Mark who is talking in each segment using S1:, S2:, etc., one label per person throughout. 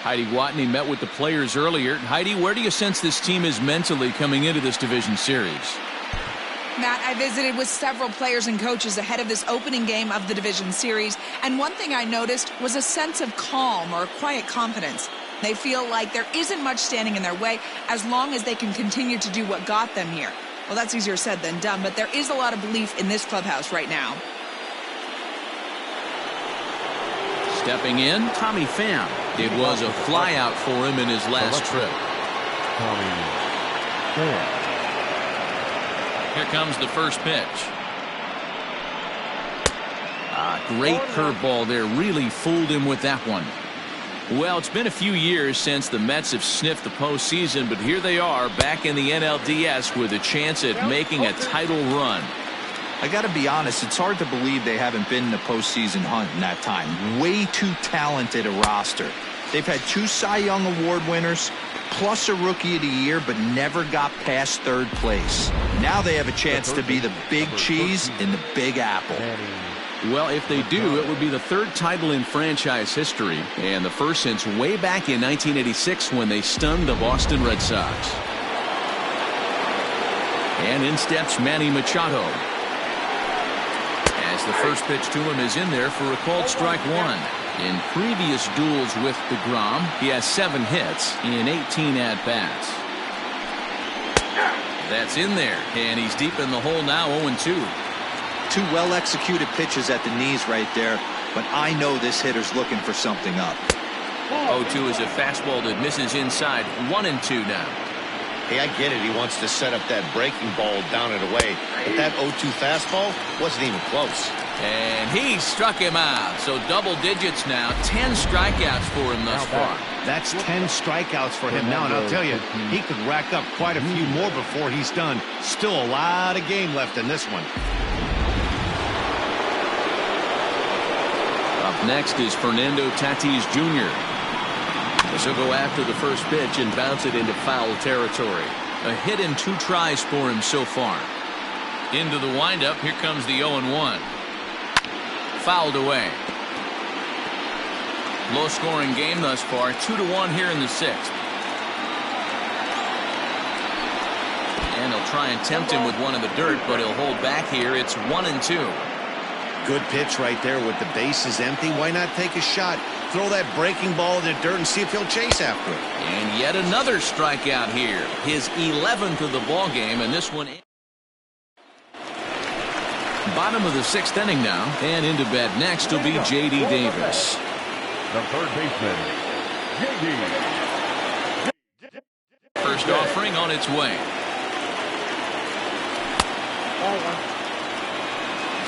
S1: Heidi Watney met with the players earlier. Heidi, where do you sense this team is mentally coming into this division series?
S2: Matt, I visited with several players and coaches ahead of this opening game of the division series, and one thing I noticed was a sense of calm or quiet confidence. They feel like there isn't much standing in their way as long as they can continue to do what got them here. Well, that's easier said than done, but there is a lot of belief in this clubhouse right now.
S1: Stepping in, Tommy Pham. It was a flyout for him in his last trip.
S3: Tommy Pham.
S1: Here comes the first pitch. Great curveball there. Really fooled him with that one. Well, it's been a few years since the Mets have sniffed the postseason, but here they are back in the NLDS with a chance at making a title run.
S4: I got to be honest, it's hard to believe they haven't been in the postseason hunt in that time. Way too talented a roster. They've had 2 Cy Young Award winners, plus a Rookie of the Year, but never got past 3rd place. Now they have a chance to be the big cheese in the Big Apple.
S1: Well, if they do, it would be the 3rd title in franchise history, and the first since way back in 1986 when they stunned the Boston Red Sox. And in steps Manny Machado. As the first pitch to him is in there for a called strike 1. In previous duels with DeGrom, he has 7 hits in 18 at-bats. That's in there, and he's deep in the hole now, 0-2.
S4: 2 well-executed pitches at the knees right there, but I know this hitter's looking for something up.
S1: 0-2 is a fastball that misses inside. 1-2 now.
S5: Hey, I get it. He wants to set up that breaking ball down and away, but that 0-2 fastball wasn't even close.
S1: And he struck him out. So double digits now. 10 strikeouts for him thus far.
S6: That's 10 strikeouts for him now, and I'll tell you, he could rack up quite a few more before he's done. Still a lot of game left in this one.
S1: Up next is Fernando Tatis Jr. This will go after the first pitch and bounce it into foul territory. A hit in 2 tries for him so far. Into the windup. Here comes the 0-1. Fouled away. Low scoring game thus far. 2-1 here in the 6th. And he'll try and tempt him with one in the dirt, but he'll hold back here. It's 1-2.
S6: Good pitch right there with the bases empty. Why not take a shot? Throw that breaking ball in the dirt and see if he'll chase after it.
S1: And yet another strikeout here. His 11th of the ball game, and this one. Bottom of the 6th inning now, and into bat next will be J.D. Davis.
S3: The third baseman, J.D.
S1: First offering on its way.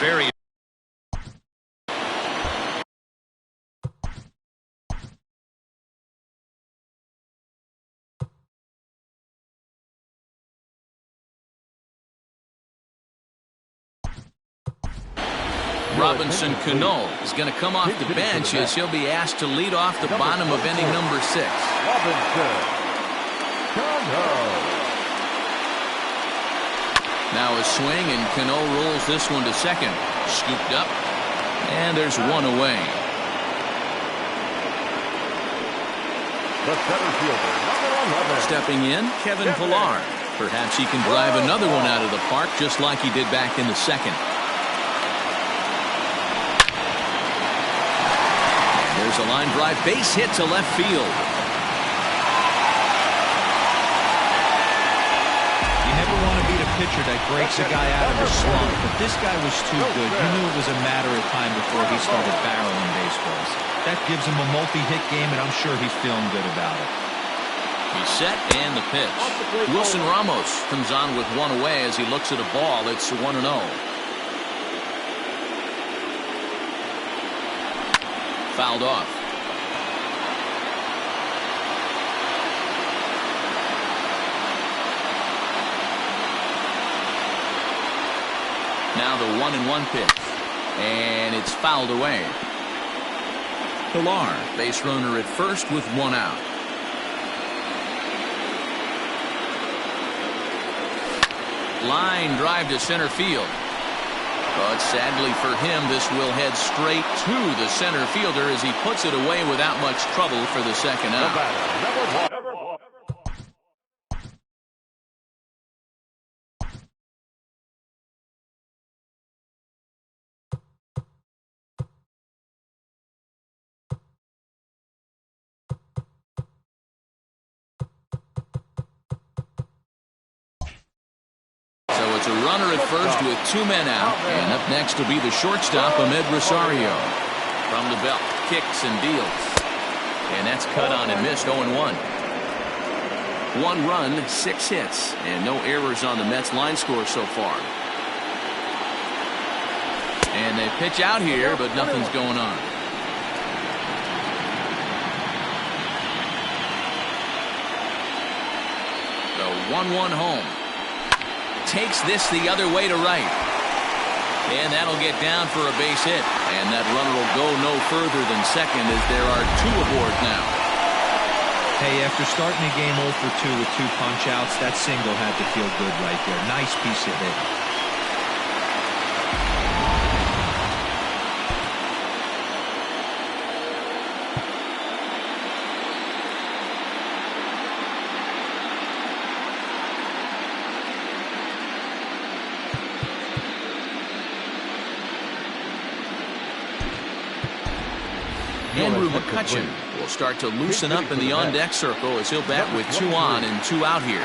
S4: Very.
S1: Robinson Cano is going to come off the bench as he'll be asked to lead off the bottom of inning number 6.
S3: Robinson Cano.
S1: Now a swing, and Cano rolls this one to second. Scooped up, and there's one away.
S3: The center fielder, number 11.
S1: Stepping in, Kevin Pillar. Perhaps he can drive another one out of the park just like he did back in the 2nd. There's a line drive base hit to left field.
S4: You never want to beat a pitcher that breaks a guy out of a slump, but this guy was too good. You knew it was a matter of time before he started barreling baseballs. That gives him a multi-hit game, and I'm sure he's feeling good about it.
S1: He's set, and the pitch. Wilson Ramos comes on with one away as he looks at a ball. It's 1-0. Fouled off. Now the 1-1 pitch, and it's fouled away. Pillar, base runner at first with 1 out. Line drive to center field. But sadly for him, this will head straight to the center fielder as he puts it away without much trouble for the second out. So it's a runner at first with 2 men out. And up next will be the shortstop, Ahmed Rosario. From the belt, kicks and deals. And that's cut on and missed, 0-1. 1 run, 6 hits, and no errors on the Mets line score so far. And they pitch out here, but nothing's going on. The 1-1 home. Takes this the other way to right. And that'll get down for a base hit. And that runner will go no further than second as there are 2 aboard now.
S4: Hey, after starting the game 0 for 2 with 2 punch-outs, that single had to feel good right there. Nice piece of hit.
S1: Andrew McCutcheon will start to loosen up in the on-deck circle as he'll bat with 2 on and 2 out here.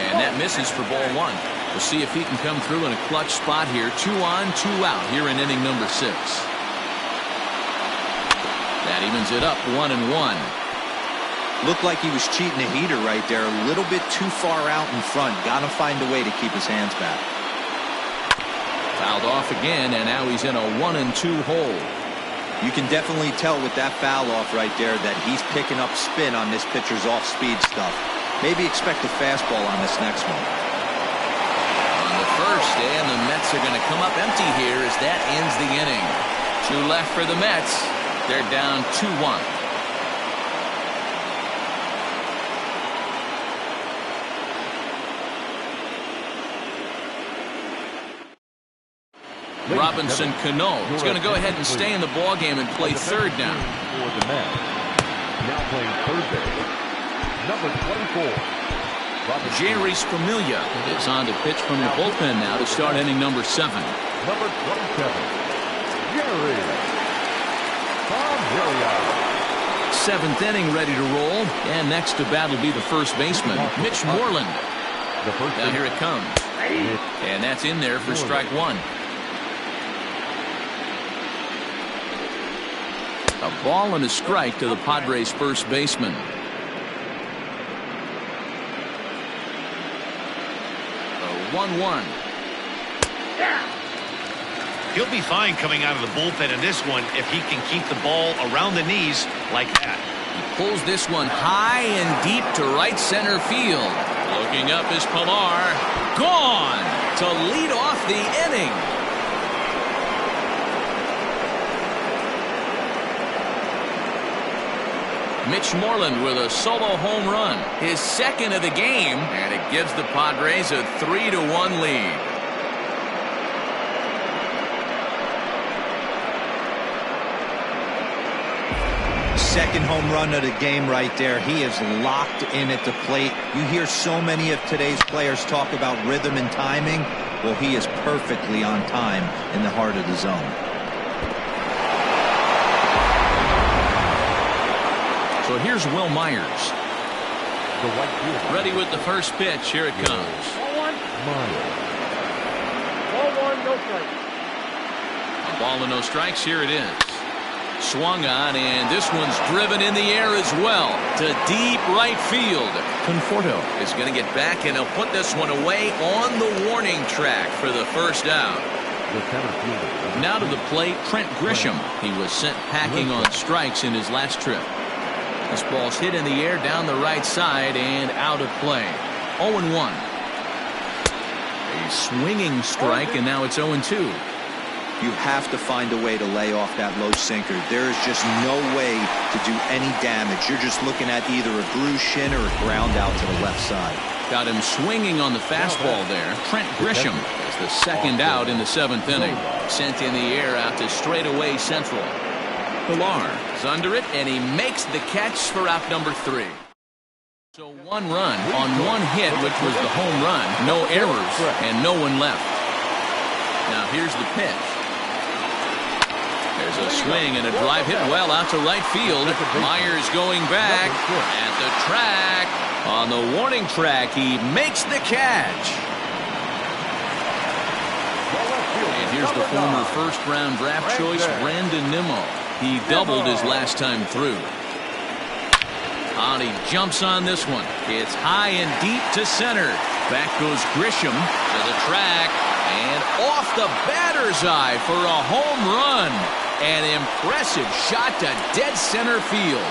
S1: And that misses for ball 1. We'll see if he can come through in a clutch spot here. 2 on, 2 out here in inning number 6. That evens it up 1-1.
S4: Looked like he was cheating a heater right there. A little bit too far out in front. Got to find a way to keep his hands back.
S1: Fouled off again, and now he's in a 1-2 hole.
S4: You can definitely tell with that foul off right there that he's picking up spin on this pitcher's off-speed stuff. Maybe expect a fastball on this next one.
S1: On the first, and the Mets are going to come up empty here as that ends the inning. 2 left for the Mets. They're down 2-1. Robinson Cano is going to go ahead and stay in the ball game and play third down.
S3: For the Mets. Now playing third base, number 24.
S1: Jeurys Familia is on to pitch from the bullpen now to start inning number 7.
S3: Number 27. Jeurys Familia.
S1: 7th inning ready to roll, and next to bat will be the first baseman, Mitch Moreland. Now here it comes, and that's in there for strike 1. A ball and a strike to the Padres' first baseman. 1-1.
S6: He'll be fine coming out of the bullpen in this one if he can keep the ball around the knees like that.
S1: He pulls this one high and deep to right center field. Looking up is Pilar. Gone to lead off the inning. Mitch Moreland with a solo home run, his second of the game, and it gives the Padres a 3-1 lead.
S4: Second home run of the game right there. He is locked in at the plate. You hear so many of today's players talk about rhythm and timing. Well, he is perfectly on time in the heart of the zone.
S1: So here's Will Myers. Ready with the first pitch. Here it comes. A ball and no strikes. Here it is. Swung on, and this one's driven in the air as well to deep right field. Conforto is going to get back, and he'll put this one away on the warning track for the first out. Now to the plate, Trent Grisham. He was sent packing on strikes in his last trip. This ball's hit in the air down the right side and out of play. 0-1. A swinging strike, and now it's 0-2.
S4: You have to find a way to lay off that low sinker. There is just no way to do any damage. You're just looking at either a bruised shin or a ground out to the left side.
S1: Got him swinging on the fastball there. Trent Grisham is the second out in the 7th inning. Sent in the air out to straightaway central. Pilar is under it, and he makes the catch for out number 3. So 1 run on 1 hit, which was the home run. No errors and no one left. Now here's the pitch. There's a swing and a drive hit well out to right field. Myers going back at the track. On the warning track, he makes the catch. And here's the former first-round draft choice, Brandon Nimmo. He doubled his last time through. And he jumps on this one. It's high and deep to center. Back goes Grisham to the track. And off the batter's eye for a home run. An impressive shot to dead center field.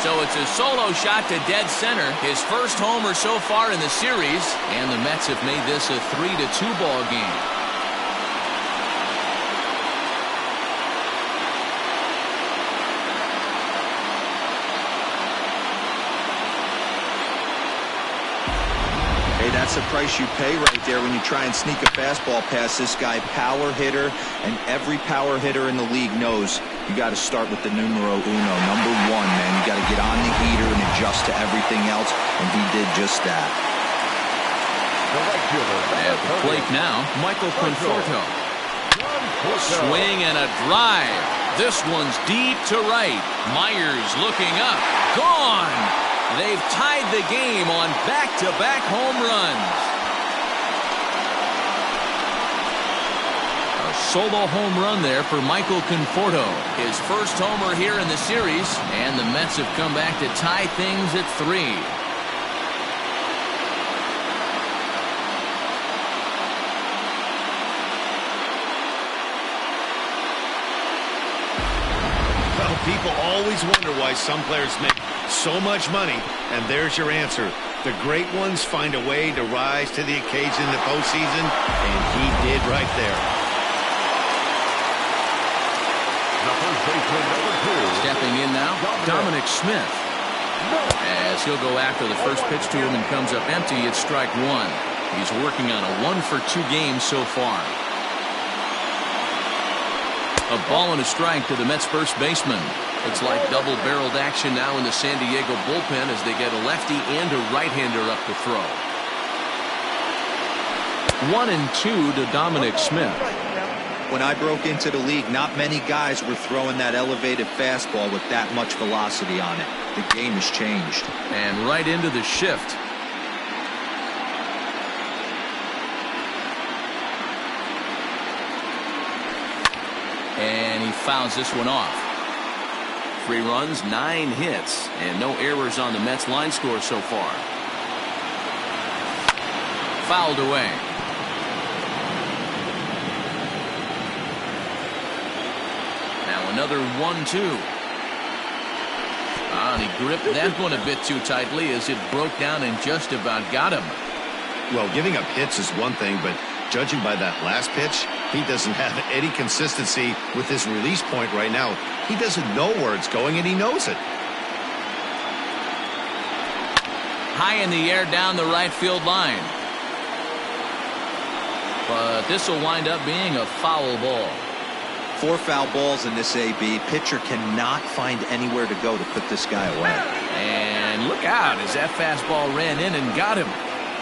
S1: So it's a solo shot to dead center. His first homer so far in the series. And the Mets have made this a 3-2 ball game.
S4: That's the price you pay right there when you try and sneak a fastball past this guy. Power hitter, and every power hitter in the league knows you got to start with the numero uno, number 1, man. You got to get on the heater and adjust to everything else, and he did just that.
S1: At the plate now, Michael Conforto. Swing and a drive. This one's deep to right. Myers looking up. Gone! They've tied the game on back-to-back home runs. A solo home run there for Michael Conforto. His first homer here in the series, and the Mets have come back to tie things at 3.
S6: Well, people always wonder why some players make so much money, and there's your answer. The great ones find a way to rise to the occasion in the postseason, and he did right there.
S1: Stepping in now, Dominic Smith. As he'll go after the first pitch to him and comes up empty, it's strike 1. He's working on a 1-for-2 game so far. A ball and a strike to the Mets first baseman. It's like double-barreled action now in the San Diego bullpen as they get a lefty and a right-hander up to throw. 1-2 to Dominic Smith.
S4: When I broke into the league, not many guys were throwing that elevated fastball with that much velocity on it. The game has changed.
S1: And right into the shift. And he fouls this one off. 3 runs, 9 hits, and no errors on the Mets line score so far. Fouled away. Now another 1-2. And he gripped that one a bit too tightly as it broke down and just about got him.
S6: Well, giving up hits is one thing, but judging by that last pitch, he doesn't have any consistency with his release point right now. He doesn't know where it's going, and he knows it.
S1: High in the air down the right field line. But this will wind up being a foul ball.
S4: 4 foul balls in this AB. Pitcher cannot find anywhere to go to put this guy away.
S1: And look out as that fastball ran in and got him.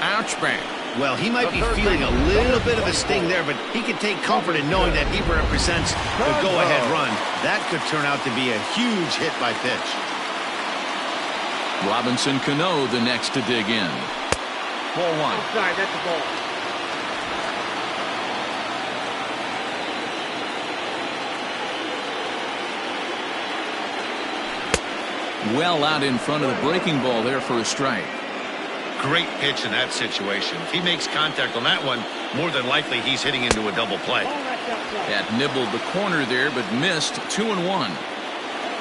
S1: Ouch, bang.
S6: Well, he might be feeling a little bit of a sting there, but he can take comfort in knowing that he represents the go-ahead run. That could turn out to be a huge hit by pitch.
S1: Robinson Cano the next to dig in. Ball 1.
S7: Sorry, that's the ball.
S1: Well out in front of the breaking ball there for a strike.
S5: Great pitch in that situation. If he makes contact on that one, more than likely he's hitting into a double play.
S1: That nibbled the corner there, but missed 2-1.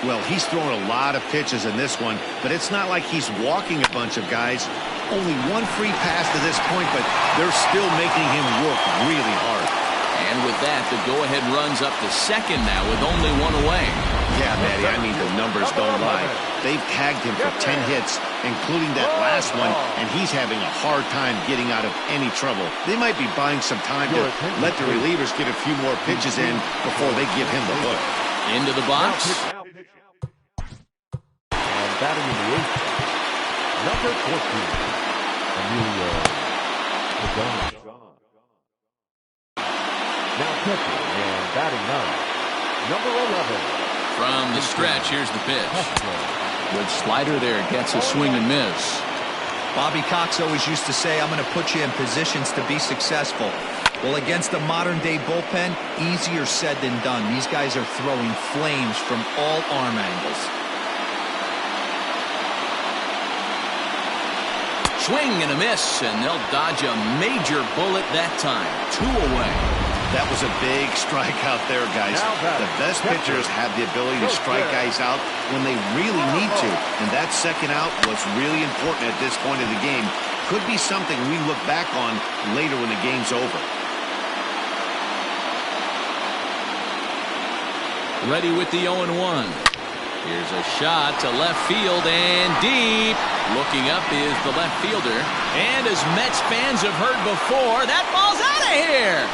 S6: Well, he's thrown a lot of pitches in this one, but it's not like he's walking a bunch of guys. Only one free pass to this point, but they're still making him work really hard.
S1: And with that, the go-ahead runs up to second now with only one away.
S6: Yeah, Matty, I mean, the numbers don't lie. They've tagged him for 10 hits, including that last one, and he's having a hard time getting out of any trouble. They might be buying some time to let the relievers get a few more pitches in before they give him the hook.
S1: Into the box.
S3: And batting in the eighth, number 14, Emilio Pagan. Now pitching and batting ninth, number 11.
S1: From the stretch, here's the pitch. Good slider there, gets a swing and miss.
S4: Bobby Cox always used to say, I'm going to put you in positions to be successful. Well, against a modern-day bullpen, easier said than done. These guys are throwing flames from all arm angles.
S1: Swing and a miss, and they'll dodge a major bullet that time. 2 away.
S6: That was a big strikeout there, guys. The best pitchers have the ability to strike guys out when they really need to, and that second out was really important at this point of the game. Could be something we look back on later when the game's over.
S1: Ready with the 0-1. Here's a shot to left field and deep. Looking up is the left fielder. And as Mets fans have heard before, that ball's out of here.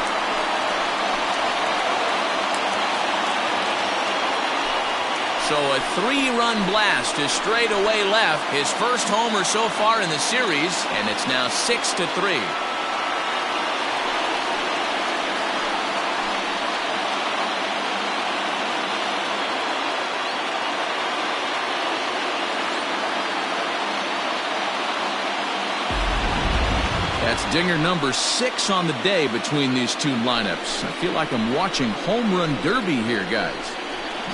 S1: So a 3-run blast to straightaway left. His first homer so far in the series, and it's now 6-3. That's dinger number 6 on the day between these two lineups. I feel like I'm watching home run derby here, guys.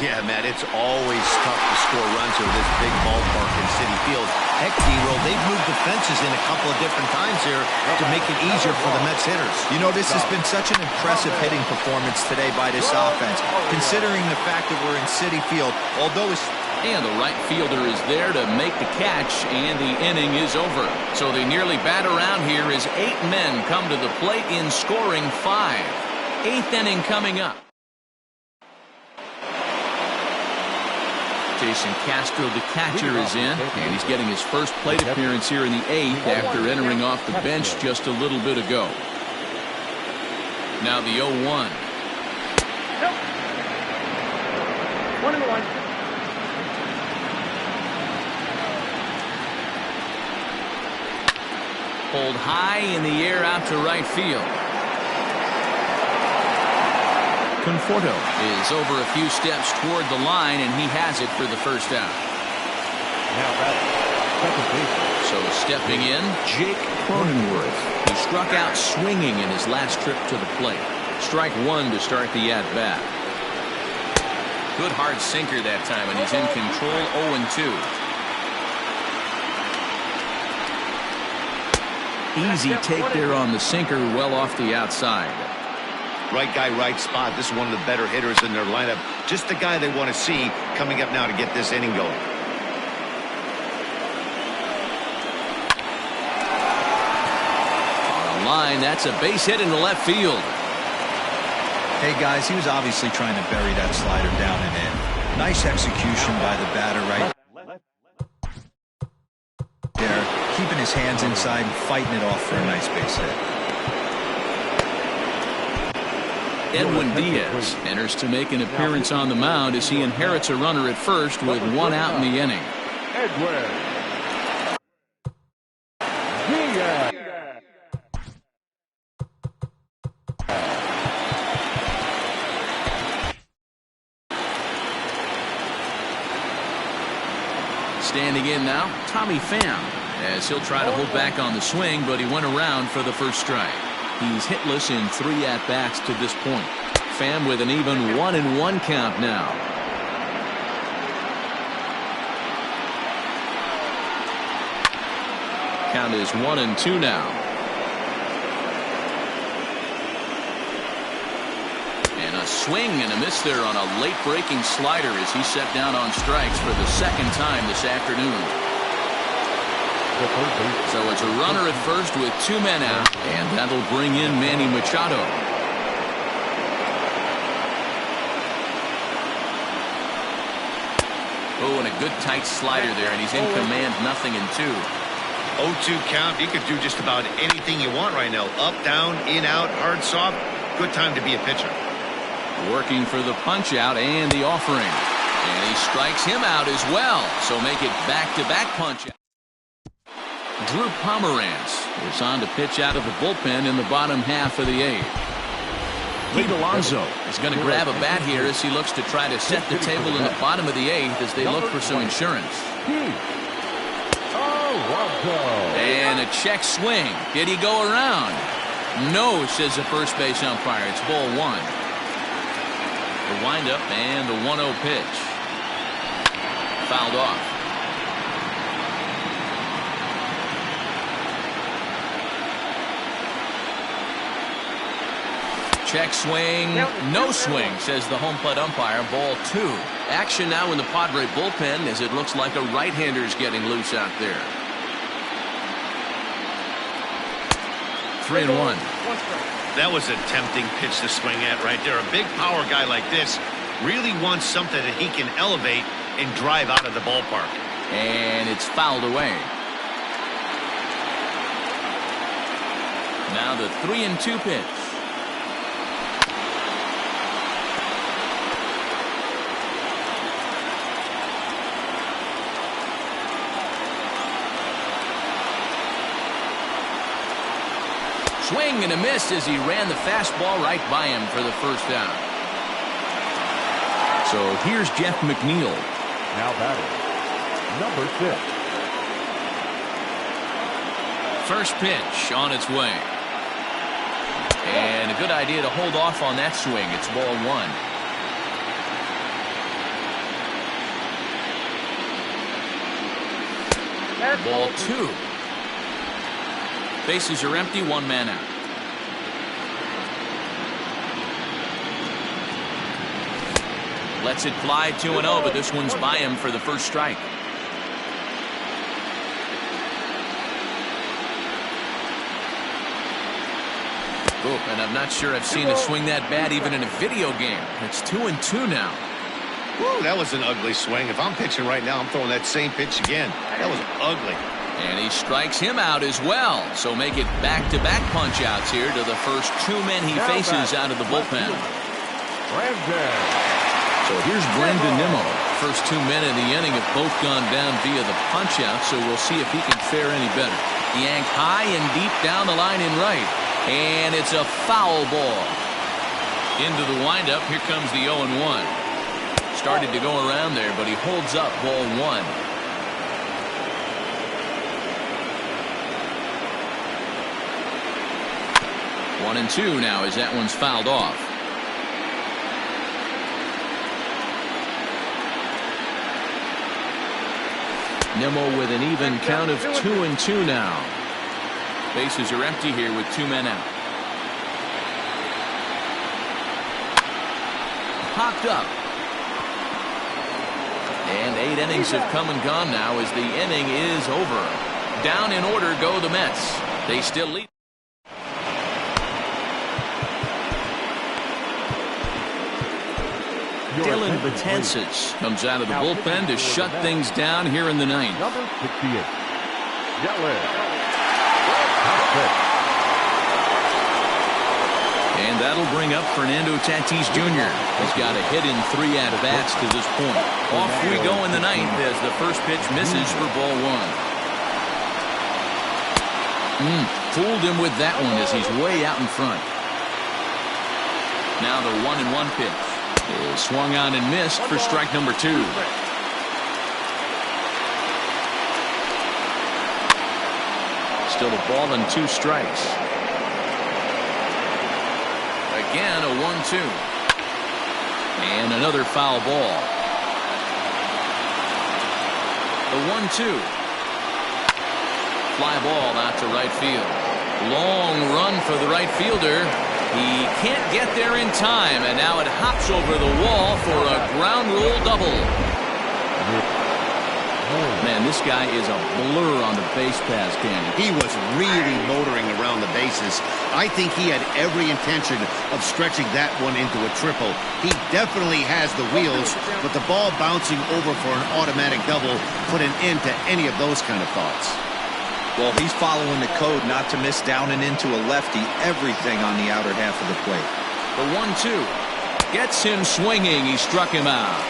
S6: Yeah, Matt, it's always tough to score runs over this big ballpark in Citi Field. Heck, D-Roll, they've moved the fences in a couple of different times here to make it easier for the Mets hitters.
S4: You know, this has been such an impressive hitting performance today by this offense, considering the fact that we're in Citi Field, although it's...
S1: And the right fielder is there to make the catch, and the inning is over. So they nearly bat around here as 8 men come to the plate in scoring 5. 8th inning coming up. Jason Castro, the catcher, is in, and he's getting his first plate appearance here in the 8th after entering off the bench just a little bit ago. Now the 0-1.
S3: 1-1.
S1: Pulled high in the air out to right field. Conforto is over a few steps toward the line, and he has it for the first out.
S3: Now second base.
S1: So stepping in, Jake Cronenworth, who struck out swinging in his last trip to the plate. Strike 1 to start the at-bat. Good hard sinker that time, and he's in control. 0-2. Easy take there on the sinker, well off the outside.
S6: Right guy, right spot. This is one of the better hitters in their lineup. Just the guy they want to see coming up now to get this inning going.
S1: On the line, that's a base hit into left field.
S4: Hey, guys, he was obviously trying to bury that slider down and in. Nice execution by the batter right there, keeping his hands inside and fighting it off for a nice base hit.
S1: Edwin Diaz enters to make an appearance on the mound as he inherits a runner at first with 1 out in the inning.
S3: Edwin Diaz.
S1: Standing in now, Tommy Pham, as he'll try to hold back on the swing, but he went around for the first strike. He's hitless in 3 at-bats to this point. Pham with an even 1-1 count now. Count is 1-2 now. And a swing and a miss there on a late breaking slider as he set down on strikes for the second time this afternoon. So it's a runner at first with 2 men out, and that'll bring in Manny Machado. Oh, and a good tight slider there, and he's in command, 0-2.
S6: 0-2 count. You could do just about anything you want right now. Up, down, in, out, hard, soft. Good time to be a pitcher.
S1: Working for the punch out and the offering. And he strikes him out as well. So make it back-to-back punch out. Drew Pomeranz is on to pitch out of the bullpen in the bottom half of the eighth. Pete Alonso is going to grab a bat here as he looks to try to set the table in the bottom of the eighth as they look for some insurance. And a check swing. Did he go around? No, says the first base umpire. It's ball one. The windup and the 1-0 pitch. Fouled off. Check swing, no swing, says the home plate umpire. Ball two. Action now in the Padre bullpen as it looks like a right-hander's getting loose out there. 3-1.
S6: That was a tempting pitch to swing at right there. A big power guy like this really wants something that he can elevate and drive out of the ballpark.
S1: And it's fouled away. Now the 3-2 pitch. Swing and a miss as he ran the fastball right by him for the first out. So here's Jeff McNeil.
S3: Now batting, number 6.
S1: First pitch on its way. And a good idea to hold off on that swing. It's ball one. Ball two. Bases are empty, one man out. Lets it fly 2-0, but this one's by him for the first strike. Oh, and I'm not sure I've seen a swing that bad even in a video game. It's 2-2 now.
S6: Woo, that was an ugly swing. If I'm pitching right now, I'm throwing that same pitch again. That was ugly.
S1: And he strikes him out as well. So make it back-to-back punch-outs here to the first two men he faces out of the bullpen. So here's Brandon Nimmo. First 2 men in the inning have both gone down via the punch-out, so we'll see if he can fare any better. Yanked high and deep down the line in right. And it's a foul ball. Into the windup. Here comes the 0-1. Started to go around there, but he holds up ball one. 1-2 now as that one's fouled off. Nimmo with an even count of 2-2 now. Bases are empty here with 2 men out. Popped up. And 8 innings have come and gone now as the inning is over. Down in order go the Mets. They still lead. Dylan Betances comes out of the bullpen to shut things down here in the ninth.
S3: Number 68.
S1: And that'll bring up Fernando Tatis Jr. He's got a hit in 3 at-bats to this point. Off we go in the ninth as the first pitch misses for ball one. Fooled him with that one as he's way out in front. Now the 1-1 pitch. Is swung on and missed for strike number 2. Still a ball and 2 strikes. Again a 1-2. And another foul ball. The 1-2. Fly ball out to right field. Long run for the right fielder. He can't get there in time, and now it hops over the wall for a ground rule double. Man, this guy is a blur on the base pass, Danny.
S6: He was really motoring around the bases. I think he had every intention of stretching that one into a triple. He definitely has the wheels, but the ball bouncing over for an automatic double put an end to any of those kind of thoughts.
S4: Well, he's following the code not to miss down and into a lefty, everything on the outer half of the plate.
S1: The 1-2 gets him swinging. He struck him out.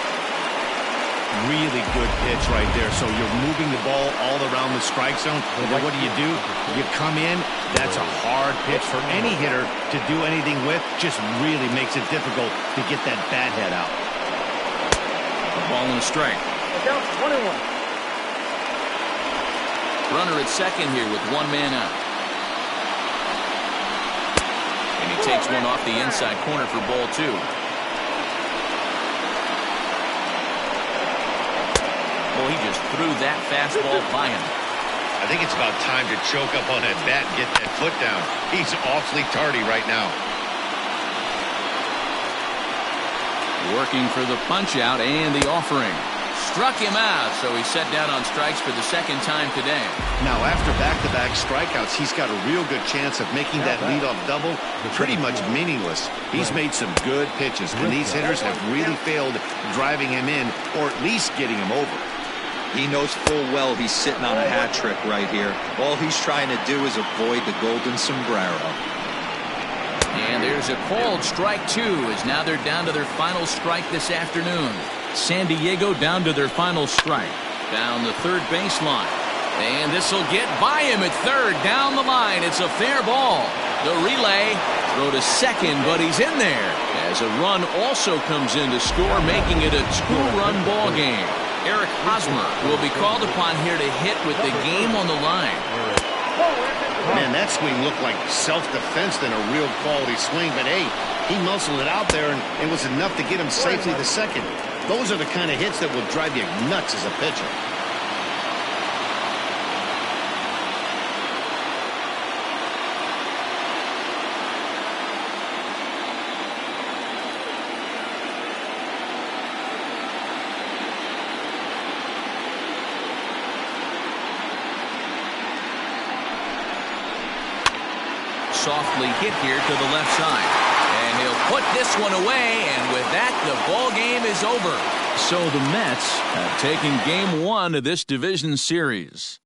S6: Really good pitch right there. So you're moving the ball all around the strike zone. And then what do? You come in. That's a hard pitch for any hitter to do anything with. Just really makes it difficult to get that bat head out.
S1: A ball and a strike.
S7: Down 21.
S1: Runner at second here with one man out. And he takes one off the inside corner for ball 2. Boy, he just threw that fastball by him.
S6: I think it's about time to choke up on that bat and get that foot down. He's awfully tardy right now.
S1: Working for the punch out and the offering. Struck him out, so he's set down on strikes for the second time today.
S6: Now, after back-to-back strikeouts, he's got a real good chance of making that leadoff double pretty much meaningless. He's made some good pitches, and these hitters have really failed driving him in or at least getting him over.
S4: He knows full well he's sitting on a hat trick right here. All he's trying to do is avoid the golden sombrero.
S1: And there's a called strike 2, as now they're down to their final strike this afternoon. San Diego down to their final strike. Down the third baseline. And this will get by him at third. Down the line. It's a fair ball. The relay. Throw to second, but he's in there. As a run also comes in to score, making it a 2-run ball game. Eric Hosmer will be called upon here to hit with the game on the line.
S6: Man, that swing looked like self-defense than a real quality swing. But, hey, he muscled it out there, and it was enough to get him safely to second. Those are the kind of hits that will drive you nuts as a pitcher.
S1: Softly hit here to the left side. And he'll put this one away, and with that, the ball game is over. So the Mets have taken game 1 of this division series.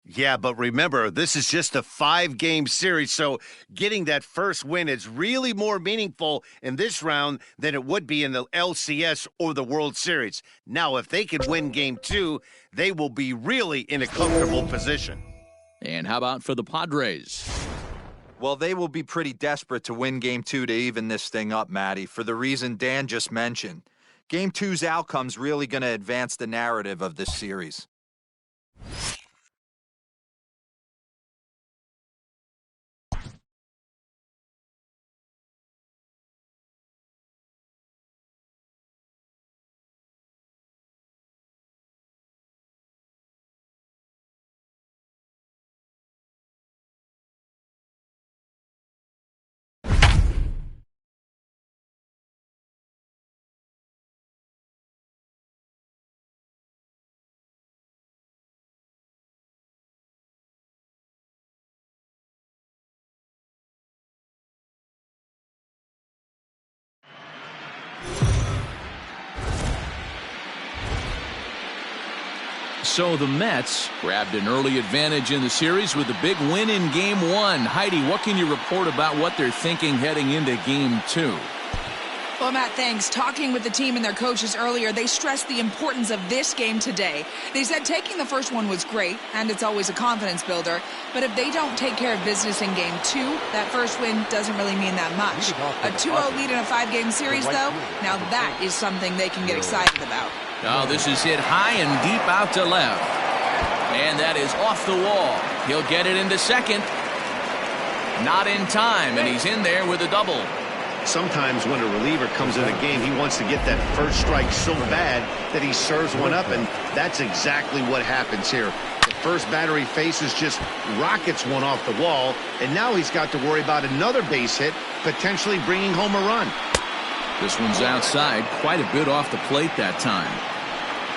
S6: Yeah, but remember, this is just a 5-game series, so getting that first win is really more meaningful in this round than it would be in the LCS or the World Series. Now, if they can win game 2, they will be really in a comfortable position.
S1: And how about for the Padres?
S4: Well, they will be pretty desperate to win Game 2 to even this thing up, Matty, for the reason Dan just mentioned. Game 2's outcome's really going to advance the narrative of this series.
S1: So the Mets grabbed an early advantage in the series with a big win in Game 1. Heidi, what can you report about what they're thinking heading into Game 2?
S2: Well, Matt, thanks. Talking with the team and their coaches earlier, they stressed the importance of this game today. They said taking the first one was great, and it's always a confidence builder. But if they don't take care of business in Game 2, that first win doesn't really mean that much. A 2-0 lead in a 5-game series, though, now that is something they can get excited about.
S1: Oh, this is hit high and deep out to left. And that is off the wall. He'll get it into second. Not in time, and he's in there with a double.
S6: Sometimes when a reliever comes in a game, he wants to get that first strike so bad that he serves one up, and that's exactly what happens here. The first batter he faces just rockets one off the wall, and now he's got to worry about another base hit, potentially bringing home a run.
S1: This one's outside, quite a bit off the plate that time.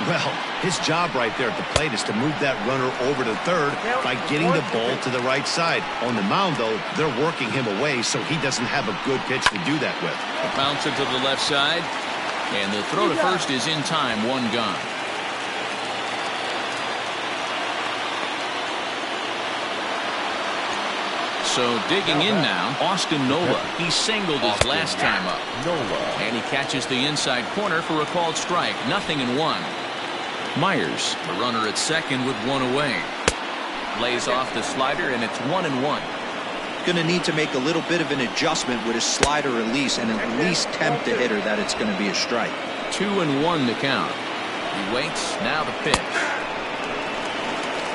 S6: Well, his job right there at the plate is to move that runner over to third by getting the ball to the right side. On the mound, though, they're working him away so he doesn't have a good pitch to do that with.
S1: A bouncer to the left side, and the throw to first is in time, one gone. So digging in now, Austin Nola. He singled his last time up. And he catches the inside corner for a called strike. 0-1. Myers, the runner at second with one away. Lays off the slider, and it's 1-1.
S4: Going to need to make a little bit of an adjustment with his slider release and at least tempt the hitter that it's going to be a strike.
S1: 2-1 to count. He waits. Now the pitch.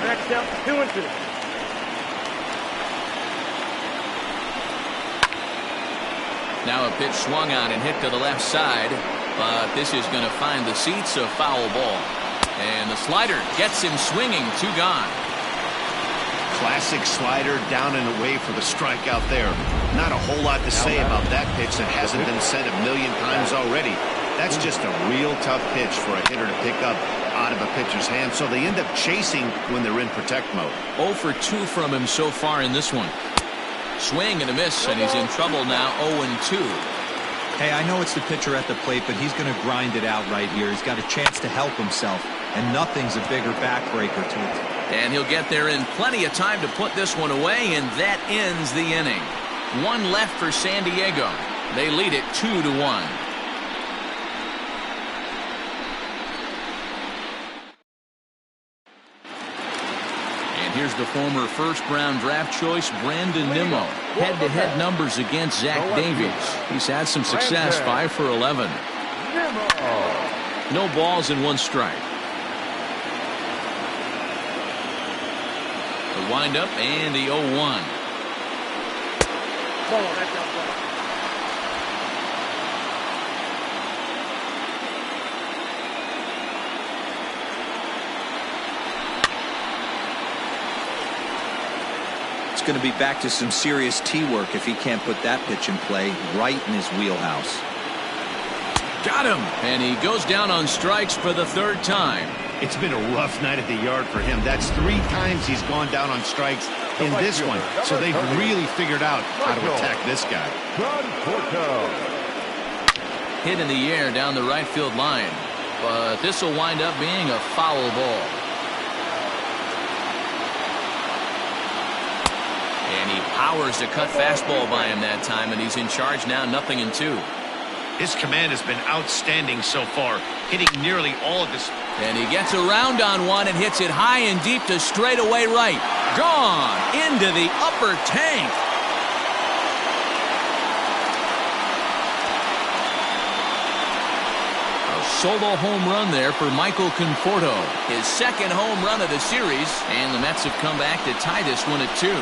S7: Next up, 2-2.
S1: Now a pitch swung on and hit to the left side, but this is going to find the seats, a foul ball. And the slider gets him swinging, 2 gone.
S6: Classic slider down and away for the strikeout there. Not a whole lot to say about that pitch that hasn't been said a million times already. That's just a real tough pitch for a hitter to pick up out of a pitcher's hand, so they end up chasing when they're in protect mode.
S1: 0 for 2 from him so far in this one. Swing and a miss, and he's in trouble now, 0-2.
S4: Hey, I know it's the pitcher at the plate, but he's going to grind it out right here. He's got a chance to help himself, and nothing's a bigger backbreaker to it.
S1: And he'll get there in plenty of time to put this one away, and that ends the inning. 1 left for San Diego. They lead it 2-1. Here's the former first-round draft choice, Brandon Nimmo. Head-to-head numbers against Zach Davies. He's had some success, 5 for 11. No balls and 1 strike. The windup and the 0-1.
S4: Going to be back to some serious tee work if he can't put that pitch in play right in his wheelhouse.
S1: Got him, and he goes down on strikes for the 3rd time.
S6: It's been a rough night at the yard for him. That's 3 times he's gone down on strikes in this one, so they've really figured out how to attack this guy.
S1: Hit in the air down the right field line, but this will wind up being a foul ball. And he powers the cut fastball by him that time, and he's in charge now, 0-2.
S6: His command has been outstanding so far, hitting nearly all of his.
S1: And he gets around on one and hits it high and deep to straightaway right. Gone into the upper tank. A solo home run there for Michael Conforto. His 2nd home run of the series, and the Mets have come back to tie this one at 2.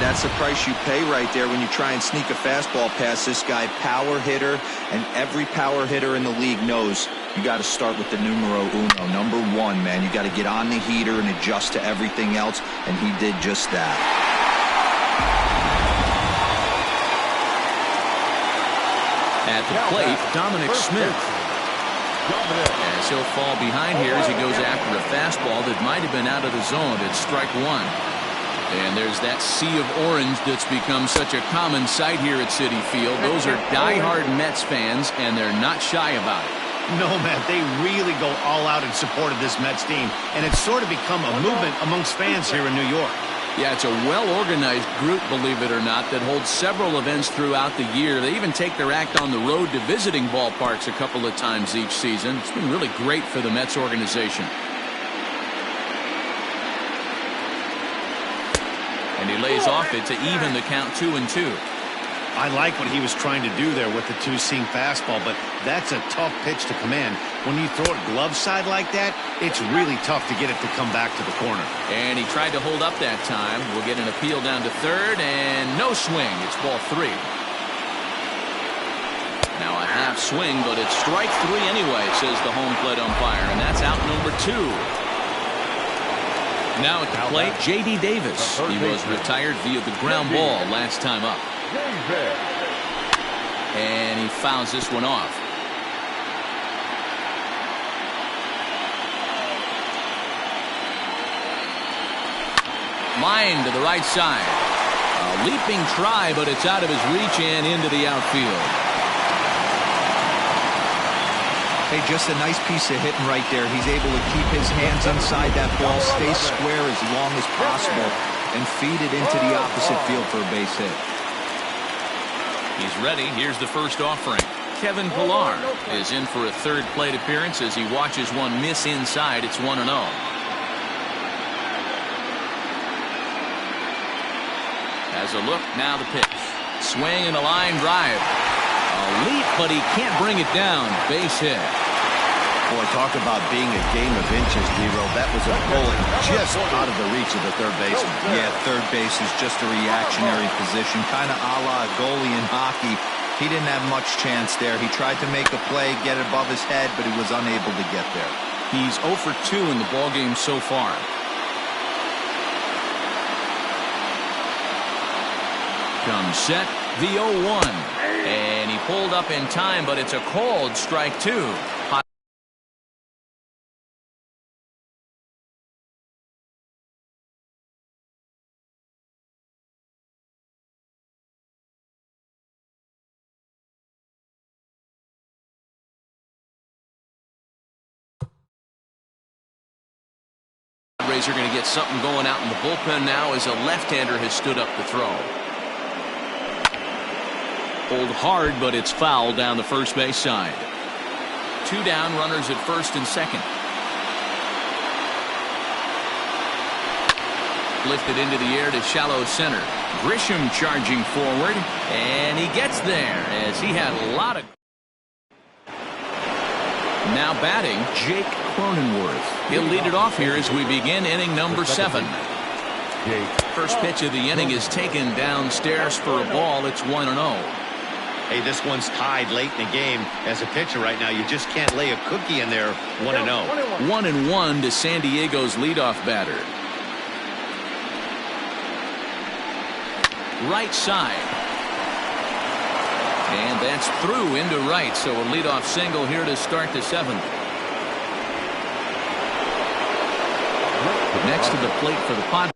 S4: That's the price you pay right there when you try and sneak a fastball past this guy. Power hitter, and every power hitter in the league knows you got to start with the numero uno, number 1, man. You got to get on the heater and adjust to everything else, and he did just that.
S1: At the plate, Dominic Smith. As he'll fall behind here as he goes after a fastball that might have been out of the zone. It's strike 1. And there's that sea of orange that's become such a common sight here at Citi Field. Those are diehard Mets fans, and they're not shy about it.
S6: No, man, they really go all out in support of this Mets team, and it's sort of become a movement amongst fans here in New York.
S1: Yeah, it's a well-organized group, believe it or not, that holds several events throughout the year. They even take their act on the road to visiting ballparks a couple of times each season. It's been really great for the Mets organization. And he lays off it to even the count 2-2.
S6: I like what he was trying to do there with the 2-seam fastball, but that's a tough pitch to command. When you throw it glove side like that, it's really tough to get it to come back to the corner.
S1: And he tried to hold up that time. We'll get an appeal down to 3rd, and no swing. It's ball 3. Now a half swing, but it's strike 3 anyway, says the home plate umpire, and that's out number 2. Now at the plate, J.D. Davis. He was retired via the ground ball last time up. And he fouls this one off. Line to the right side. A leaping try, but it's out of his reach and into the outfield.
S4: Hey, just a nice piece of hitting right there. He's able to keep his hands inside that ball, stay square as long as possible, and feed it into the opposite field for a base hit.
S1: He's ready. Here's the first offering. Kevin Pillar is in for a third plate appearance as he watches one miss inside. It's 1-0. As a look, now the pitch. Swing and a line drive. A leap, but he can't bring it down. Base hit.
S5: Boy, talk about being a game of inches, Nero. That was a bullet just out of the reach of the third baseman.
S4: Yeah, third base is just a reactionary position, kind of a la a goalie in hockey. He didn't have much chance there. He tried to make a play, get it above his head, but he was unable to get there.
S1: He's 0 for 2 in the ballgame so far. Comes set, the 0-1. And he pulled up in time, but it's a called strike 2. Rays are going to get something going out in the bullpen now as a left-hander has stood up to throw. Pulled hard, but it's foul down the first base side. 2 down, runners at first and second. Lifted into the air to shallow center. Grisham charging forward, and he gets there as he had a lot of. Now batting, Jake Cronenworth. He'll lead it off here as we begin inning number 7. First pitch of the inning is taken downstairs for a ball. It's 1-0.
S5: Hey, this one's tied late in the game. As a pitcher right now, you just can't lay a cookie in there. 1-0.
S1: 1-1 to San Diego's leadoff batter. Right side. And that's through into right, so a leadoff single here to start the 7th. Next to the plate for the Padres.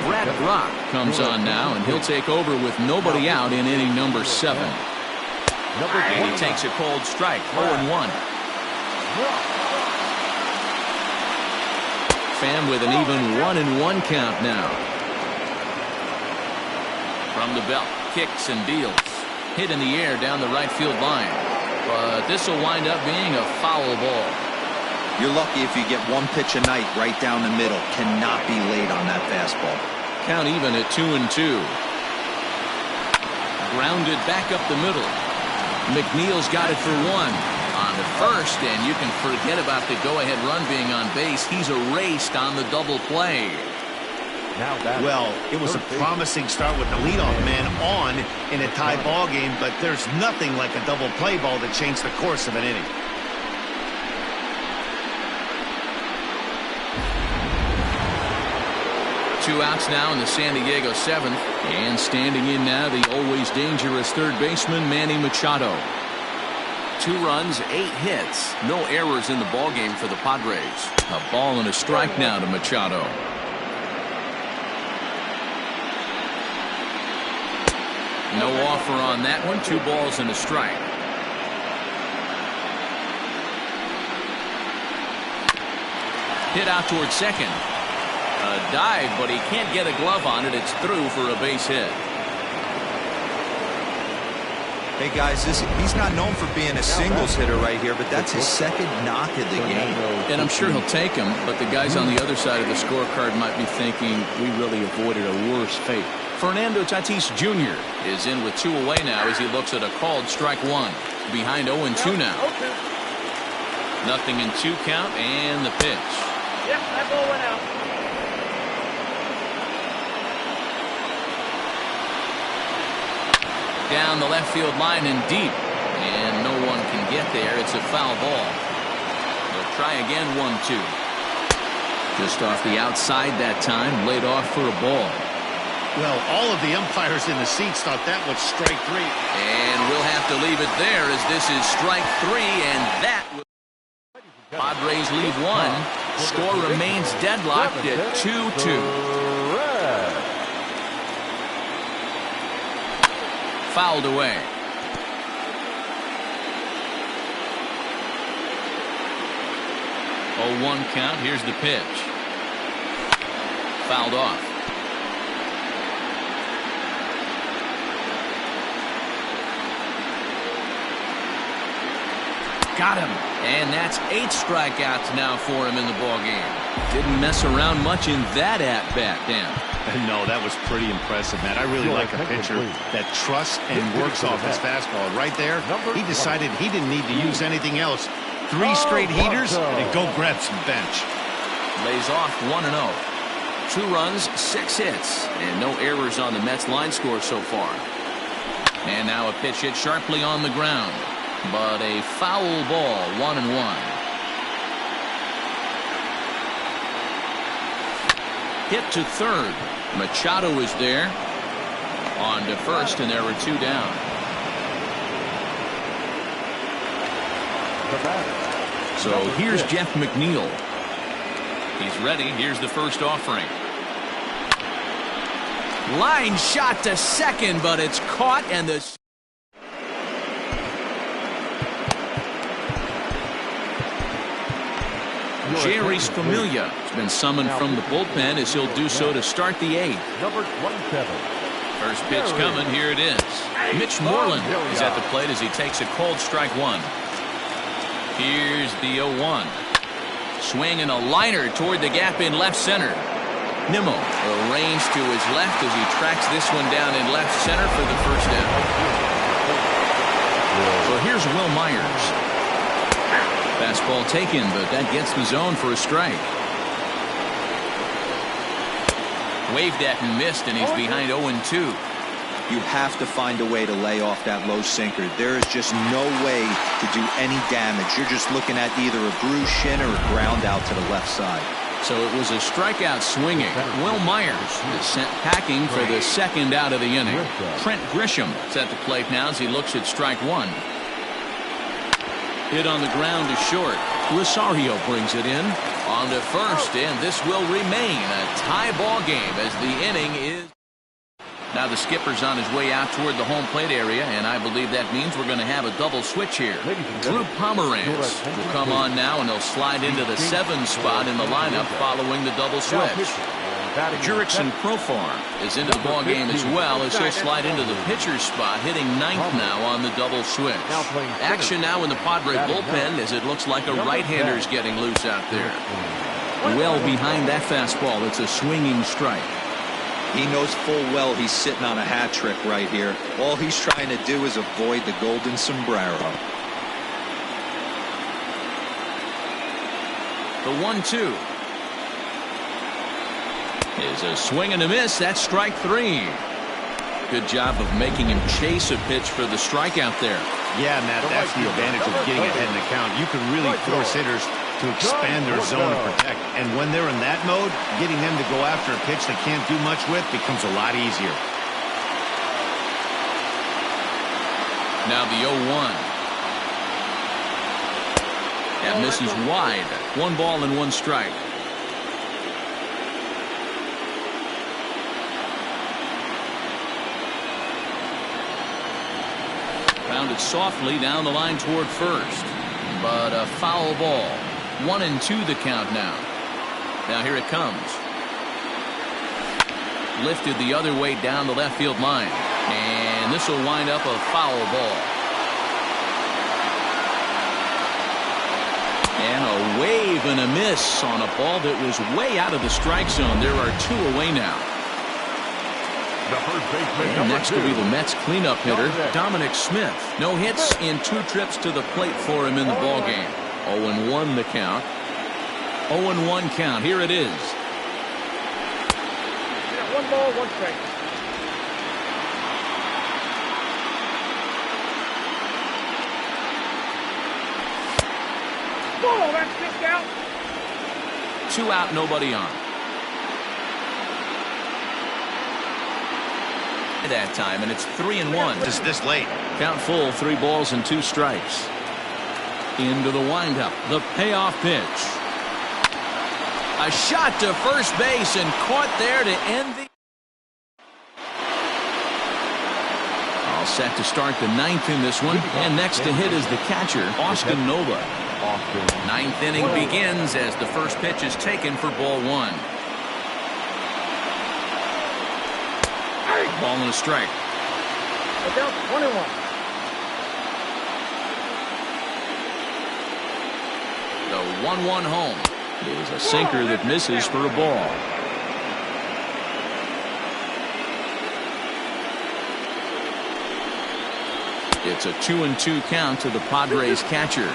S1: Brad Brock comes on now, and he'll take over with nobody out in inning number 7. And he takes a cold strike, 0-1. Pham with an even 1-1 count now. From the belt, kicks and deals. Hit in the air down the right field line. But this will wind up being a foul ball.
S4: You're lucky if you get one pitch a night right down the middle. Cannot be late on that fastball.
S1: Count even at 2-2. Grounded back up the middle. McNeil's got it for 1. On the first, and you can forget about the go-ahead run being on base. He's erased on the double play.
S6: Well, it was a promising start with the leadoff man on in a tie ball game, but there's nothing like a double play ball to change the course of an inning.
S1: Two outs now in the San Diego 7th, and standing in now the always dangerous third baseman Manny Machado. 2 runs, 8 hits, no errors in the ballgame for the Padres. A ball and a strike now to Machado. No offer on that one. 2 balls and a strike. Hit out towards second. A dive, but he can't get a glove on it. It's through for a base hit.
S4: Hey guys, he's not known for being a singles hitter right here, but that's his second knock of the game.
S1: And I'm sure he'll take him, but the guys on the other side of the scorecard might be thinking we really avoided a worse fate. Fernando Tatis Jr. is in with 2 away now as he looks at a called strike 1. Behind 0-2 now. 0-2 count and the pitch.
S7: Yep, that ball went out.
S1: down the left field line and deep. And no one can get there. It's a foul ball. They'll try again, 1-2. Just off the outside that time, laid off for a ball.
S6: Well, all of the umpires in the seats thought that was strike 3.
S1: And we'll have to leave it there as this is strike 3, and that will... Padres lead 1. Score remains deadlocked at 2-2. Fouled away. 0-1 count. Here's the pitch. Fouled off. Got him. And that's 8 strikeouts now for him in the ballgame. Didn't mess around much in that at-bat, Dan.
S6: No, that was pretty impressive, man. I really like a pitcher that trusts and works off his fastball. Right there, he decided he didn't need to use anything else. 3 straight heaters and go grab some bench.
S1: Lays off 1-0. 2 runs, 6 hits, and no errors on the Mets line score so far. And now a pitch hit sharply on the ground, but a foul ball, 1-1. Hit to third. Machado is there. On to first, and there were 2 down. So here's Jeff McNeil. He's ready. Here's the first offering. Line shot to second, but it's caught, and the... Jerry Familia has been summoned from the bullpen as he'll do so to start the 8th.
S3: Number 27.
S1: First pitch coming. Here it is. Mitch Moreland is at the plate as he takes a cold strike 1. Here's the 0-1. Swing and a liner toward the gap in left center. Nimmo arranged to his left as he tracks this one down in left center for the first out. So here's Will Myers. Fastball taken, but that gets the zone for a strike. Waved at and missed, and he's behind 0-2.
S4: You have to find a way to lay off that low sinker. There is just no way to do any damage. You're just looking at either a bruised shin or a ground out to the left side.
S1: So it was a strikeout swinging. Will Myers is sent packing for the second out of the inning. Trent Grisham is at the plate now as he looks at strike 1. Hit on the ground to short. Rosario brings it in. On to first, and this will remain a tie ball game as the inning is... Now the skipper's on his way out toward the home plate area, and I believe that means we're going to have a double switch here. Drew Pomeranz will come on now, and he'll slide into the 7 spot in the lineup following the double switch. Jurickson Profar is into the ball game as well as he'll slide into the pitcher's spot, hitting 9th now on the double switch. Action now in the Padre bullpen as it looks like a right-hander's getting loose out there. Well behind that fastball, it's a swinging strike.
S4: He knows full well he's sitting on a hat trick right here. All he's trying to do is avoid the golden sombrero.
S1: The 1-2 is a swing and a miss. That's strike 3. Good job of making him chase a pitch for the strikeout there.
S6: Yeah, Matt, that's the advantage of getting ahead in the count. You can really force hitters to expand their zone and protect. And when they're in that mode, getting them to go after a pitch they can't do much with becomes a lot easier.
S1: Now the 0-1. That misses wide. 1 ball and 1 strike. Grounded softly down the line toward first, but a foul ball. 1-2 the count now. Now here it comes. Lifted the other way down the left field line, and this will wind up a foul ball. And a wave and a miss on a ball that was way out of the strike zone. There are 2 away now. And next will be the Mets cleanup hitter, Dominic Smith. No hits in 2 trips to the plate for him in the ballgame. 0-1 the count. 0-1 count. Here it is.
S7: 1 ball, 1 strike. Ball, that's kicked out.
S1: 2 out, nobody on. That time, and it's 3-1.
S6: Just this late.
S1: Count full, 3 balls and 2 strikes. Into the windup, the payoff pitch. A shot to first base and caught there to end the. All set to start the 9th in this one, and next to hit is the catcher, Austin Nova. 9th inning begins as the first pitch is taken for ball 1. Ball and a strike.
S7: Look out, 21.
S1: The 1-1 home. It was a sinker that misses for a ball. It's a 2-2 count to the Padres catcher.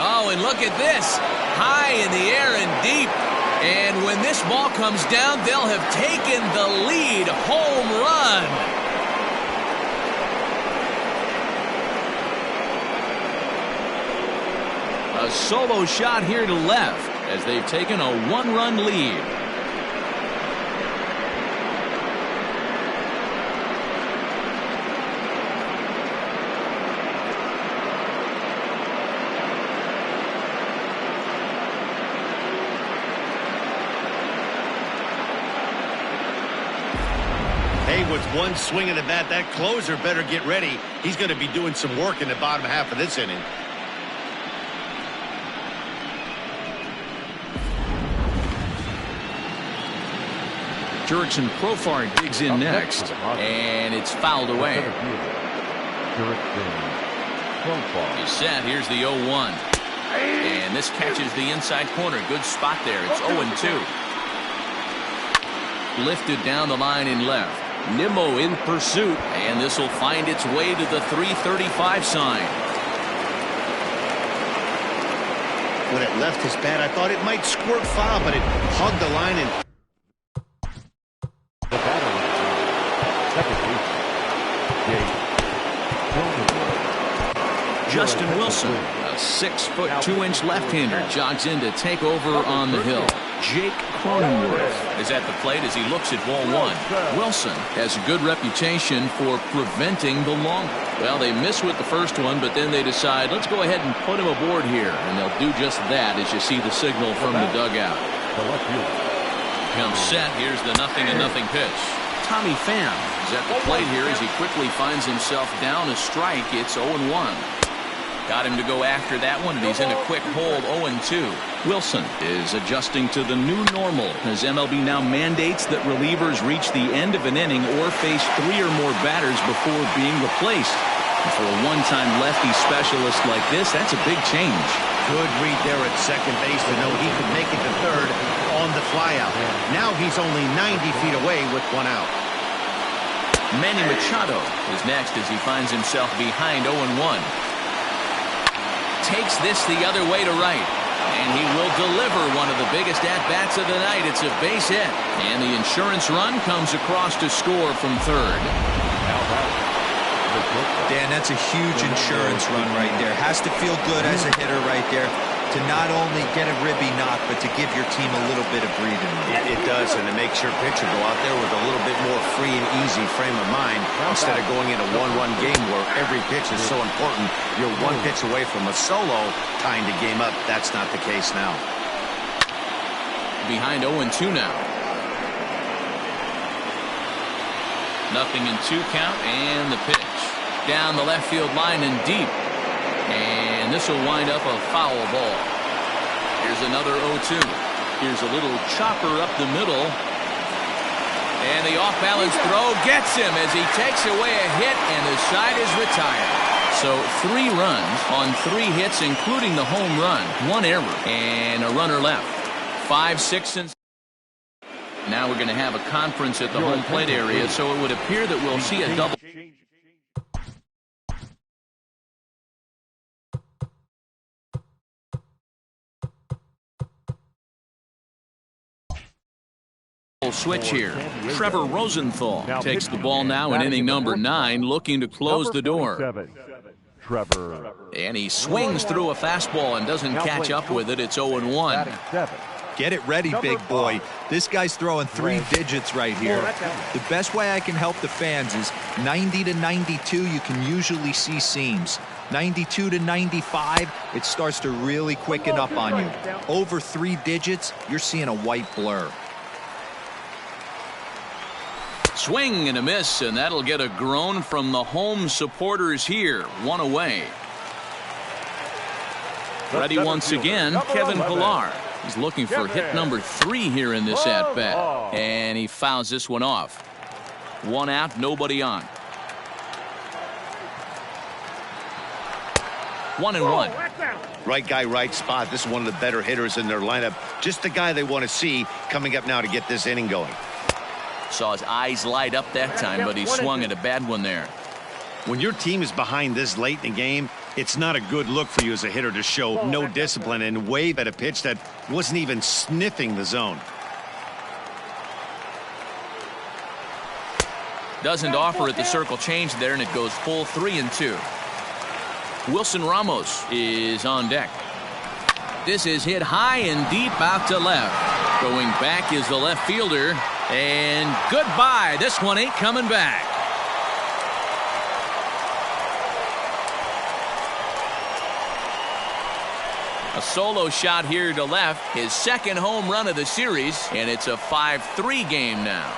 S1: Oh, and look at this. High in the air and deep. And when this ball comes down, they'll have taken the lead. Home run. A solo shot here to left as they've taken a 1-run lead.
S6: Hey, with one swing of the bat, that closer better get ready. He's going to be doing some work in the bottom half of this inning.
S1: Jurickson Profar digs in next, and it's fouled away. He's set. Here's the 0-1. And this catches the inside corner. Good spot there. It's 0-2. Lifted down the line in left. Nimmo in pursuit, and this will find its way to the 335 sign.
S6: When it left his bat, I thought it might squirt foul, but it hugged the line and.
S3: The batter is
S1: Justin Wilson, a 6'2" left-hander, jogs in to take over on the hill. Jake Cronenworth is at the plate as he looks at ball 1. Wilson has a good reputation for preventing the long. Well, they miss with the first one, but then they decide, let's go ahead and put him aboard here. And they'll do just that as you see the signal from the dugout. Comes set. Here's the 0-0 pitch. Tommy Pham is at the plate here as he quickly finds himself down a strike. It's 0-1. Got him to go after that one, and he's in a quick hold, 0-2. Wilson is adjusting to the new normal as MLB now mandates that relievers reach the end of an inning or face 3 or more batters before being replaced. And for a one-time lefty specialist like this, that's a big change.
S6: Good read there at second base to know he could make it to third on the flyout. Now he's only 90 feet away with 1 out.
S1: Manny Machado is next as he finds himself behind 0-1. Takes this the other way to right, and he will deliver one of the biggest at-bats of the night. It's a base hit, and the insurance run comes across to score from third.
S4: Dan, that's a huge insurance run right there. Has to feel good as a hitter right there to not only get a ribby knock, but to give your team a little bit of breathing room.
S6: It does, and it makes your pitcher go out there with a little bit more free and easy frame of mind instead of going in a one-run game where every pitch is so important. You're one pitch away from a solo tying the game up. That's not the case now.
S1: Behind 0-2 now. 0-2 count, and the pitch. Down the left field line and deep. And this will wind up a foul ball. Here's another 0-2. Here's a little chopper up the middle. And the off-balance throw gets him as he takes away a hit, and the side is retired. So 3 runs on 3 hits, including the home run, 1 error, and a runner left. 5, 6, and 7. Now we're going to have a conference at the home plate area, so it would appear that we'll see a double. Switch here. Trevor Rosenthal takes the ball now in inning number 9, looking to close the door.
S3: Trevor.
S1: And he swings through a fastball and doesn't catch up with it. It's 0-1.
S4: Get it ready, big boy. This guy's throwing 3 digits right here. The best way I can help the fans is 90 to 92, you can usually see seams. 92 to 95, it starts to really quicken up on you. Over 3 digits, you're seeing a white blur.
S1: Swing and a miss, and that'll get a groan from the home supporters here. 1 away. Ready once again, Kevin Pillar. He's looking for hit number 3 here in this at-bat. And he fouls this one off. 1 out, nobody on. 1-1.
S6: Right guy, right spot. This is one of the better hitters in their lineup. Just the guy they want to see coming up now to get this inning going.
S1: Saw his eyes light up that time, but he swung at a bad one there.
S6: When your team is behind this late in the game, it's not a good look for you as a hitter to show no discipline and wave at a pitch that wasn't even sniffing the zone.
S1: Doesn't offer at the circle change there, and it goes full 3-2. Wilson Ramos is on deck. This is hit high and deep out to left. Going back is the left fielder. And goodbye. This one ain't coming back. A solo shot here to left. His second home run of the series. And it's a 5-3 game now.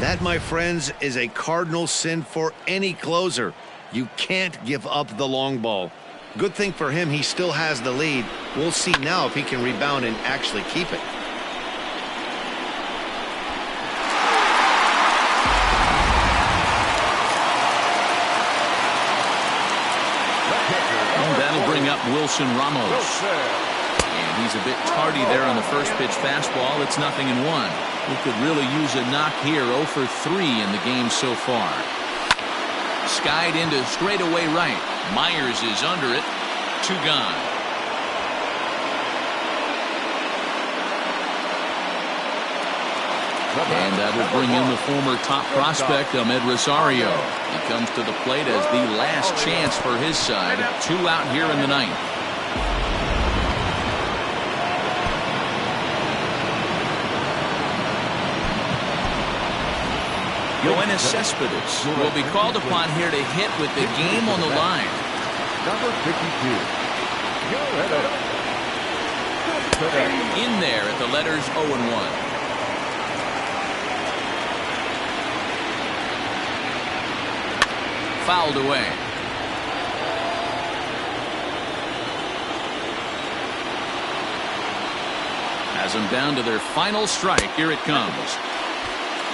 S6: That, my friends, is a cardinal sin for any closer. You can't give up the long ball. Good thing for him, he still has the lead. We'll see now if he can rebound and actually keep it.
S1: And that'll bring up Wilson Ramos. And he's a bit tardy there on the first pitch fastball. It's 0-1. We could really use a knock here. 0 for 3 in the game so far. Skied into straightaway right. Myers is under it. 2 gone. And that will bring in the former top prospect, Ahmed Rosario. He comes to the plate as the last chance for his side. 2 out here in the 9th. Yoenis Cespedes will be called upon here to hit with the game on the line.
S3: Number 52.
S1: In there at the letters 0-1. Fouled away. Has them down to their final strike. Here it comes.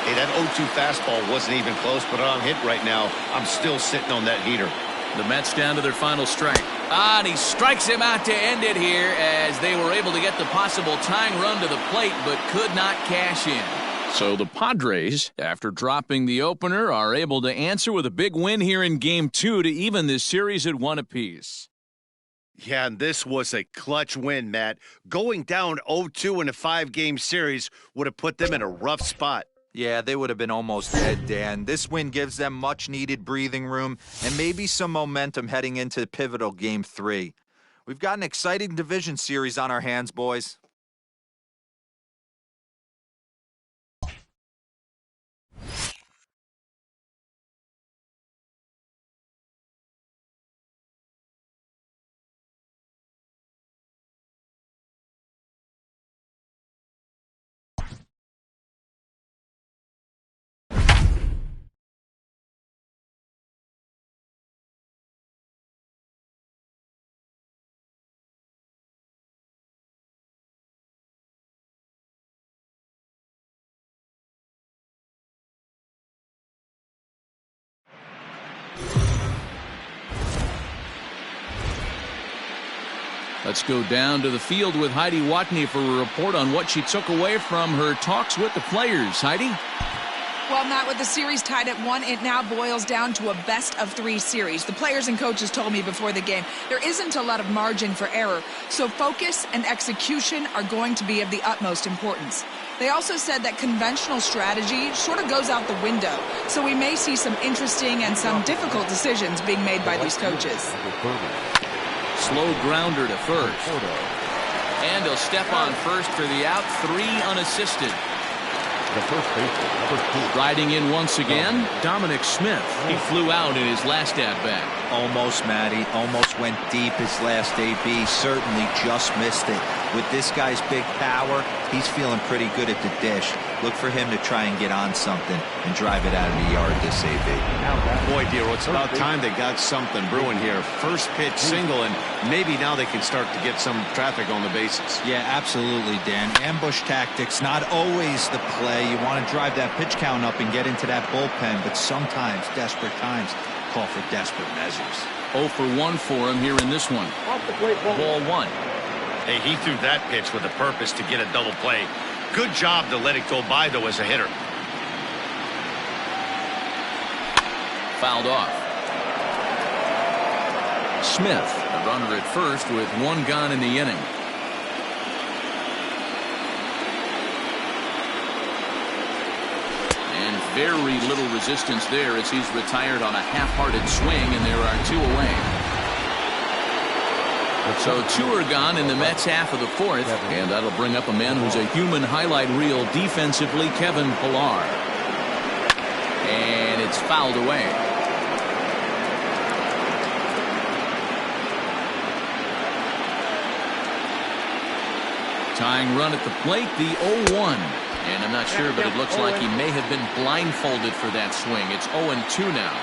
S6: Hey, that 0-2 fastball wasn't even close, but on hit right now, I'm still sitting on that heater.
S1: The Mets down to their final strike. And he strikes him out to end it here as they were able to get the possible tying run to the plate, but could not cash in. So the Padres, after dropping the opener, are able to answer with a big win here in Game 2 to even this series at 1 apiece.
S6: Yeah, and this was a clutch win, Matt. Going down 0-2 in a 5-game series would have put them in a rough spot.
S4: Yeah, they would have been almost dead, Dan. This win gives them much-needed breathing room and maybe some momentum heading into pivotal Game 3. We've got an exciting division series on our hands, boys.
S1: Let's go down to the field with Heidi Watney for a report on what she took away from her talks with the players. Heidi?
S2: Well, Matt, with the series tied at 1, it now boils down to a best-of-3 series. The players and coaches told me before the game there isn't a lot of margin for error, so focus and execution are going to be of the utmost importance. They also said that conventional strategy sort of goes out the window, so we may see some interesting and some difficult decisions being made by these coaches.
S1: Slow grounder to first. And he'll step on first for the out, 3 unassisted.
S3: The first baseman, number 2.
S1: Riding in once again, Dominic Smith. He flew out in his last at-bat.
S4: Almost, Matty. Almost went deep his last AB. Certainly just missed it. With this guy's big power, he's feeling pretty good at the dish. Look for him to try and get on something and drive it out of the yard this AB.
S6: Boy, Dero, it's about time they got something brewing here. First pitch single, and maybe now they can start to get some traffic on the bases.
S4: Yeah, absolutely, Dan. Ambush tactics, not always the play. You want to drive that pitch count up and get into that bullpen, but sometimes desperate times call for desperate measures.
S1: 0 for 1 for him here in this one.
S7: Off the plate,
S1: Ball 1.
S6: Hey, he threw that pitch with a purpose to get a double play. Good job to let it go by, though, as a hitter.
S1: Fouled off. Smith, a runner at first with 1 gone in the inning. And very little resistance there as he's retired on a half-hearted swing, and there are 2 away. So 2 are gone in the Mets half of the 4th, and that'll bring up a man who's a human highlight reel defensively, Kevin Pillar. And it's fouled away. Tying run at the plate, the 0-1. And I'm not sure, but it looks like he may have been blindfolded for that swing. It's 0-2 now.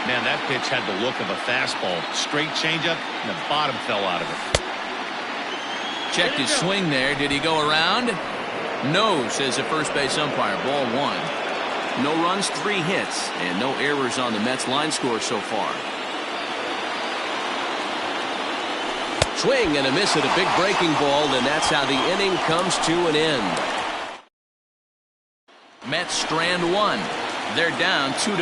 S6: Man, that pitch had the look of a fastball. Straight changeup, and the bottom fell out of it.
S1: Checked his swing there. Did he go around? No, says the first base umpire. Ball 1. No runs, 3 hits, and no errors on the Mets line score so far. Swing and a miss at a big breaking ball, and that's how the inning comes to an end. Mets strand 1. They're down 2-0.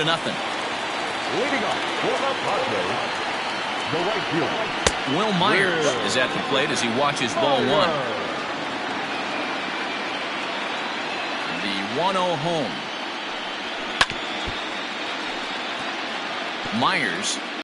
S3: Leading up for the Padres, the right fielder,
S1: Will Myers is at the plate as he watches ball 1. The 1-0 home. Myers